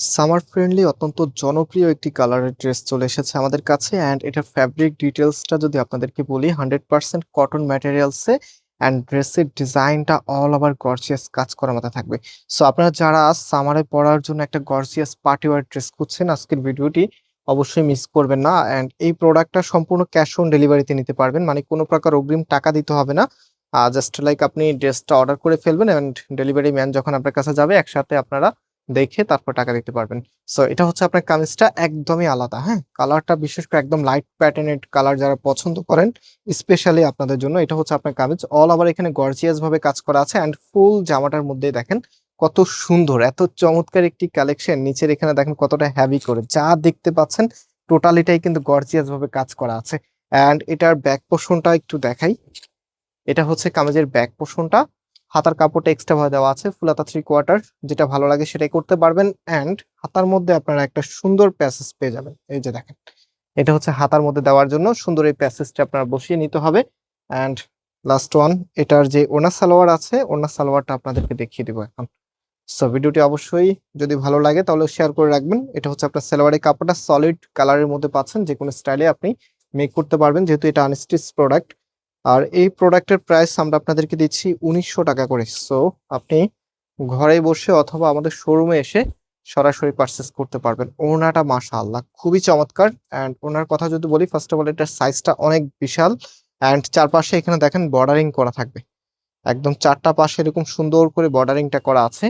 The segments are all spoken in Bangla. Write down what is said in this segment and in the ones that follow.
সামার ফ্রেন্ডলি অত্যন্ত জনপ্রিয় একটি কালারের ড্রেস চলে এসেছে আমাদের কাছে অ্যান্ড এটার ফ্যাব্রিক ডিটেলসটা যদি আপনাদেরকে বলি 100% কটন ম্যাটেরিয়ালসে অ্যান্ড ড্রেসের ডিজাইনটা অল ওভার গর্জিয়াস কাজ করার মতো থাকবে। সো আপনারা যারা সামারে পরার জন্য একটা গর্জিয়াস পার্টি ওয়্যার ড্রেস খুঁজছেন আজকের ভিডিওটি অবশ্যই মিস করবেন না। অ্যান্ড এই প্রোডাক্টটা সম্পূর্ণ ক্যাশ অন ডেলিভারিতে নিতে পারবেন, মানে কোনো প্রকার অগ্রিম টাকা দিতে হবে না। জাস্ট লাইক আপনি ড্রেসটা অর্ডার করে ফেলবেন অ্যান্ড ডেলিভারি ম্যান যখন আপনার কাছে যাবে একসাথে আপনারা দেখে তারপর টাকা দিতে পারবেন। সো এটা হচ্ছে আপনার কামিজটা একদমই আলাদা। হ্যাঁ, কালারটা বিশেষ করে একদম লাইট প্যাটার্নের কালার যারা পছন্দ করেন স্পেশালি আপনাদের জন্য এটা হচ্ছে আপনার কামিজ। অল ওভার এখানে গর্জিয়াস ভাবে কাজ করা আছে অ্যান্ড ফুল জামাটার মধ্যে দেখেন কত সুন্দর, এত চমৎকার একটি কালেকশন। নিচের এখানে দেখেন কতটা হেভি করে যা দেখতে পাচ্ছেন টোটালিটাই কিন্তু গর্জিয়াস ভাবে কাজ করা আছে। অ্যান্ড এটার ব্যাক পোর্শনটা একটু দেখাই। এটা হচ্ছে কামিজের ব্যাক পোর্শনটা। হাতার কাপড়টা এক্সট্রা ভাবে দেওয়া আছে, ফুল হাতা 3/4, যেটা ভালো লাগে সেটাই করতে পারবেন। অ্যান্ড হাতার মধ্যে আপনারা একটা সুন্দর প্যাসেজ পেয়ে যাবেন। এই যে দেখেন, এটা হচ্ছে হাতার মধ্যে দেওয়ার জন্য সুন্দর এই প্যাসেজটা আপনার বসিয়ে নিতে হবে। অ্যান্ড লাস্ট ওয়ান, এটার যে ওড়না সালোয়ার আছে ওড়না সালোয়ারটা আপনাদেরকে দেখিয়ে দিব এখন। সো ভিডিওটি অবশ্যই যদি ভালো লাগে তাহলে শেয়ার করে রাখবেন। এটা হচ্ছে আপনার সালোয়ারের কাপড়টা সলিড কালারের মধ্যে পাচ্ছেন, যে কোনো স্টাইলে আপনি মেক করতে পারবেন যেহেতু এটা আনস্টিচ প্রোডাক্ট। আর এই প্রোডাক্টের প্রাইস আমরা আপনাদেরকে দিচ্ছি 1900 টাকা করে। সো আপনি ঘরে বসে অথবা আমাদের শোরুমে এসে সরাসরি পারচেস করতে পারবেন। ওড়নাটা মাশাআল্লাহ খুবই চমৎকার। অ্যান্ড ওনার কথা যদি বলি, ফার্স্ট অফ অল এটার সাইজটা অনেক বিশাল। অ্যান্ড চারপাশে এখানে দেখেন বর্ডারিং করা থাকবে, একদম চারটা পাশে এরকম সুন্দর করে বর্ডারিংটা করা আছে।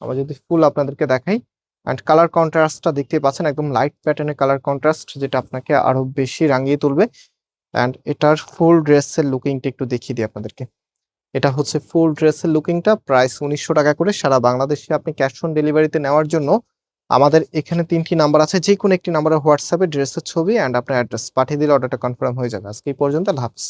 আমরা যদি ফুল আপনাদেরকে দেখাই, অ্যান্ড কালার কন্ট্রাস্টটা দেখতে পাচ্ছেন একদম লাইট প্যাটার্নের কালার কন্ট্রাস্ট, যেটা আপনাকে আরো বেশি রাঙিয়ে তুলবে। অ্যান্ড এটার ফুল ড্রেসের লুকিংটা একটু দেখিয়ে দিই আপনাদেরকে। এটা হচ্ছে ফুল ড্রেসের লুকিংটা, প্রাইস 1900 টাকা করে। সারা বাংলাদেশে আপনি ক্যাশ অন ডেলিভারিতে নেওয়ার জন্য আমাদের এখানে 3টি নাম্বার আছে, যে কোনো একটি নাম্বারে হোয়াটসঅ্যাপে ড্রেসের ছবি অ্যান্ড আপনার অ্যাড্রেস পাঠিয়ে দিলে অর্ডারটা কনফার্ম হয়ে যাবে। আজকে এই পর্যন্ত, আল্লাহ হাফেজ।